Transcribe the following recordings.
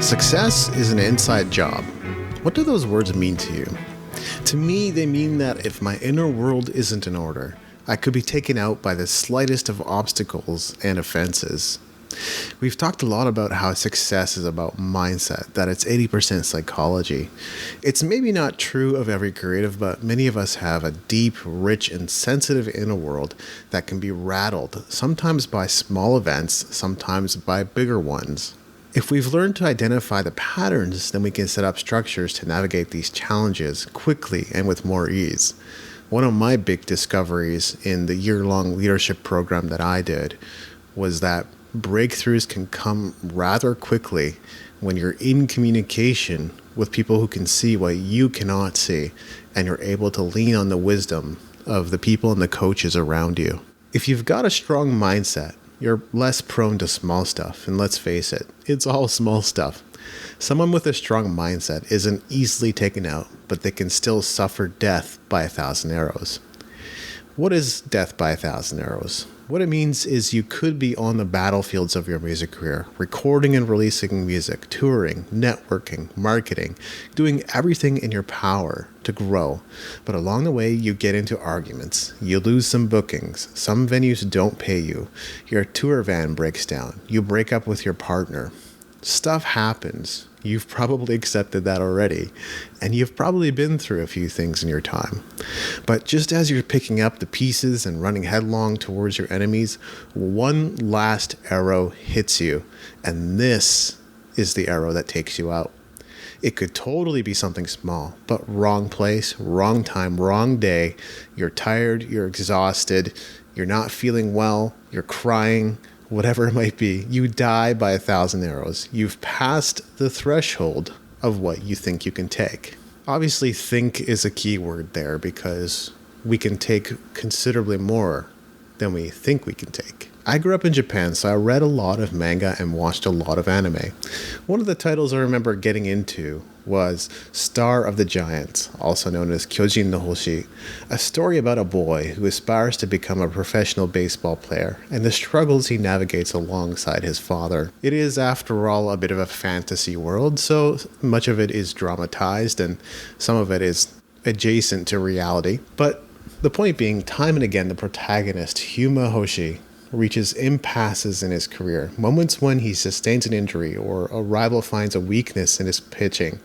Success is an inside job. What do those words mean to you? To me, they mean that if my inner world isn't in order, I could be taken out by the slightest of obstacles and offenses. We've talked a lot about how success is about mindset, that it's 80% psychology. It's maybe not true of every creative, but many of us have a deep, rich, and sensitive inner world that can be rattled, sometimes by small events, sometimes by bigger ones. If we've learned to identify the patterns, then we can set up structures to navigate these challenges quickly and with more ease. One of my big discoveries in the year-long leadership program that I did was that breakthroughs can come rather quickly when you're in communication with people who can see what you cannot see, and you're able to lean on the wisdom of the people and the coaches around you. If you've got a strong mindset, you're less prone to small stuff, and let's face it, it's all small stuff. Someone with a strong mindset isn't easily taken out, but they can still suffer death by 1,000 arrows. What is death by 1,000 arrows? What it means is you could be on the battlefields of your music career, recording and releasing music, touring, networking, marketing, doing everything in your power to grow. But along the way, you get into arguments. You lose some bookings. Some venues don't pay you. Your tour van breaks down. You break up with your partner. Stuff happens. You've probably accepted that already, and you've probably been through a few things in your time. But just as you're picking up the pieces and running headlong towards your enemies, one last arrow hits you, and this is the arrow that takes you out. It could totally be something small, but wrong place, wrong time, wrong day. You're tired, you're exhausted, you're not feeling well, you're crying, whatever it might be, you die by 1,000 arrows. You've passed the threshold of what you think you can take. Obviously, think is a key word there because we can take considerably more than we think we can take. I grew up in Japan, so I read a lot of manga and watched a lot of anime. One of the titles I remember getting into was Star of the Giants, also known as Kyojin no Hoshi, a story about a boy who aspires to become a professional baseball player and the struggles he navigates alongside his father. It is, after all, a bit of a fantasy world, so much of it is dramatized and some of it is adjacent to reality. But the point being, time and again, the protagonist, Hoshi, reaches impasses in his career, moments when he sustains an injury or a rival finds a weakness in his pitching,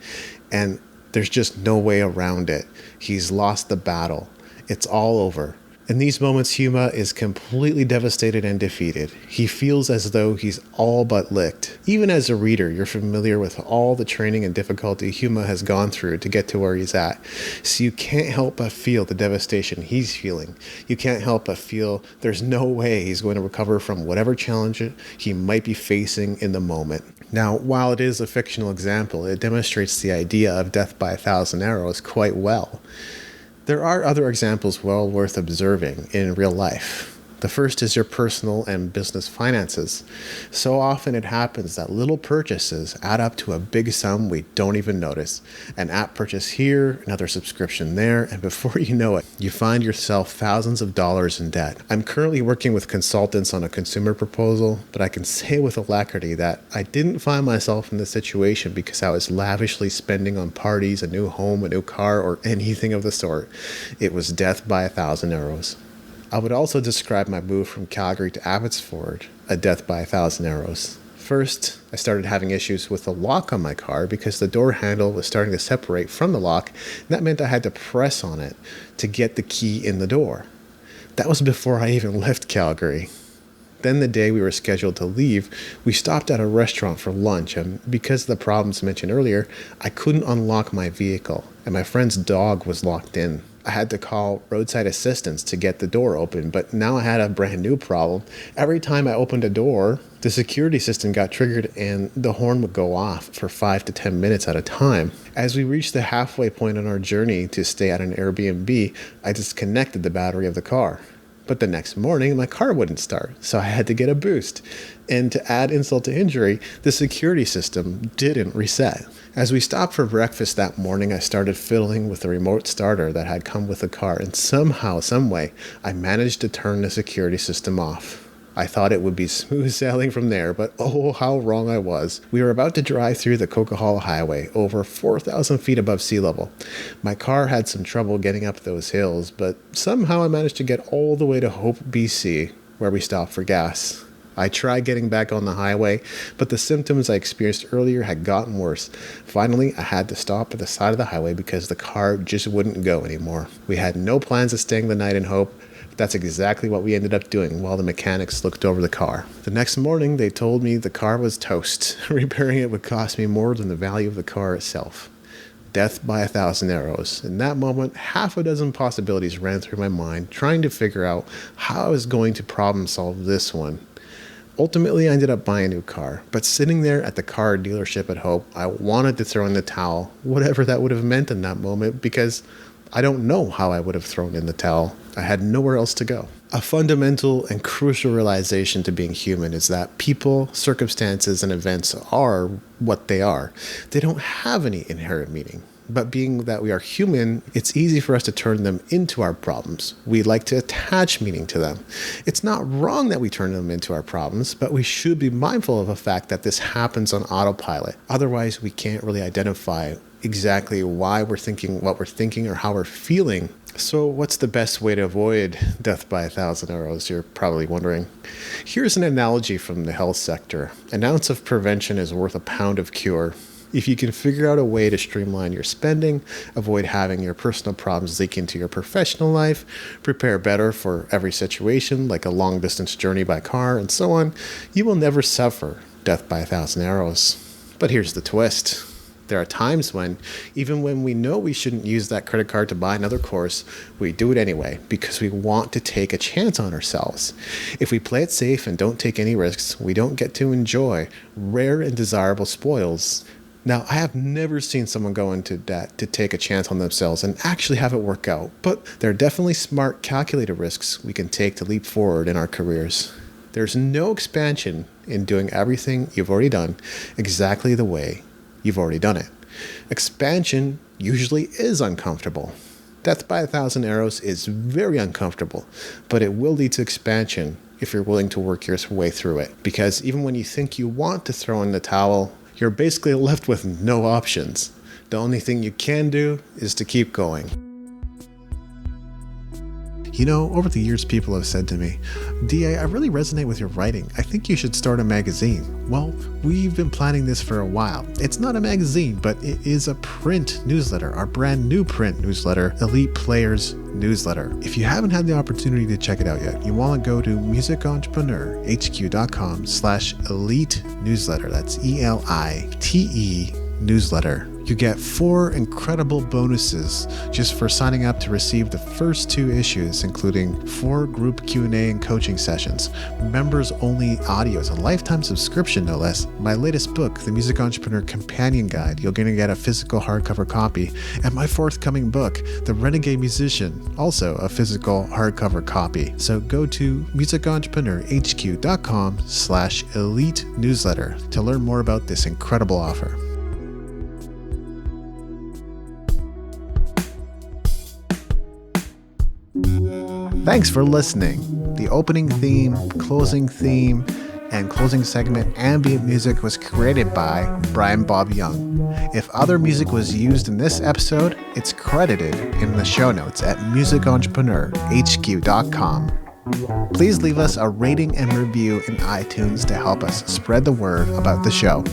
and there's just no way around it. He's lost the battle. It's all over. In these moments, Huma is completely devastated and defeated. He feels as though he's all but licked. Even as a reader, you're familiar with all the training and difficulty Huma has gone through to get to where he's at. So you can't help but feel the devastation he's feeling. You can't help but feel there's no way he's going to recover from whatever challenge he might be facing in the moment. Now, while it is a fictional example, it demonstrates the idea of death by 1,000 arrows quite well. There are other examples well worth observing in real life. The first is your personal and business finances. So often it happens that little purchases add up to a big sum we don't even notice. An app purchase here, another subscription there, and before you know it, you find yourself thousands of dollars in debt. I'm currently working with consultants on a consumer proposal, but I can say with alacrity that I didn't find myself in this situation because I was lavishly spending on parties, a new home, a new car, or anything of the sort. It was death by 1,000 arrows. I would also describe my move from Calgary to Abbotsford a death by 1,000 arrows. First, I started having issues with the lock on my car because the door handle was starting to separate from the lock, and that meant I had to press on it to get the key in the door. That was before I even left Calgary. Then the day we were scheduled to leave, we stopped at a restaurant for lunch, and because of the problems mentioned earlier, I couldn't unlock my vehicle, and my friend's dog was locked in. I had to call roadside assistance to get the door open, but now I had a brand new problem. Every time I opened a door, the security system got triggered and the horn would go off for 5 to 10 minutes at a time. As we reached the halfway point on our journey to stay at an Airbnb, I disconnected the battery of the car. But the next morning, my car wouldn't start, so I had to get a boost. And to add insult to injury, the security system didn't reset. As we stopped for breakfast that morning, I started fiddling with the remote starter that had come with the car, and somehow, someway, I managed to turn the security system off. I thought it would be smooth sailing from there, but oh, how wrong I was. We were about to drive through the Coquihalla Highway, over 4,000 feet above sea level. My car had some trouble getting up those hills, but somehow I managed to get all the way to Hope, BC, where we stopped for gas. I tried getting back on the highway, but the symptoms I experienced earlier had gotten worse. Finally, I had to stop at the side of the highway because the car just wouldn't go anymore. We had no plans of staying the night in Hope. That's exactly what we ended up doing while the mechanics looked over the car. The next morning, they told me the car was toast. Repairing it would cost me more than the value of the car itself. Death by 1,000 arrows. In that moment, half a dozen possibilities ran through my mind, trying to figure out how I was going to problem solve this one. Ultimately, I ended up buying a new car, but sitting there at the car dealership at Hope, I wanted to throw in the towel, whatever that would have meant in that moment, because I don't know how I would have thrown in the towel. I had nowhere else to go. A fundamental and crucial realization to being human is that people, circumstances, and events are what they are. They don't have any inherent meaning. But being that we are human, it's easy for us to turn them into our problems. We like to attach meaning to them. It's not wrong that we turn them into our problems, but we should be mindful of the fact that this happens on autopilot. Otherwise, we can't really identify exactly why we're thinking what we're thinking or how we're feeling. So what's the best way to avoid death by 1,000 arrows, you're probably wondering. Here's an analogy from the health sector. An ounce of prevention is worth a pound of cure. If you can figure out a way to streamline your spending, avoid having your personal problems leak into your professional life, prepare better for every situation, like a long-distance journey by car and so on, you will never suffer death by 1,000 arrows. But here's the twist. There are times when, even when we know we shouldn't use that credit card to buy another course, we do it anyway because we want to take a chance on ourselves. If we play it safe and don't take any risks, we don't get to enjoy rare and desirable spoils. Now, I have never seen someone go into debt to take a chance on themselves and actually have it work out, but there are definitely smart, calculated risks we can take to leap forward in our careers. There's no expansion in doing everything you've already done exactly the way you've already done it. Expansion usually is uncomfortable. Death by 1,000 arrows is very uncomfortable, but it will lead to expansion if you're willing to work your way through it. Because even when you think you want to throw in the towel, you're basically left with no options. The only thing you can do is to keep going. You know, over the years, people have said to me, DA, I really resonate with your writing. I think you should start a magazine. Well, we've been planning this for a while. It's not a magazine, but it is a print newsletter, our brand new print newsletter, Elite Players Newsletter. If you haven't had the opportunity to check it out yet, you want to go to musicentrepreneurhq.com/elite newsletter. That's ELITE newsletter. You get 4 incredible bonuses just for signing up to receive the first 2 issues, including 4 group Q&A and coaching sessions, members-only audios, a lifetime subscription no less, my latest book, The Music Entrepreneur Companion Guide. You're going to get a physical hardcover copy, and my forthcoming book, The Renegade Musician, also a physical hardcover copy. So go to musicentrepreneurhq.com/elite newsletter to learn more about this incredible offer. Thanks for listening. The opening theme, closing theme, and closing segment ambient music was created by Brian Bob Young. If other music was used in this episode, it's credited in the show notes at musicentrepreneurhq.com. Please leave us a rating and review in iTunes to help us spread the word about the show.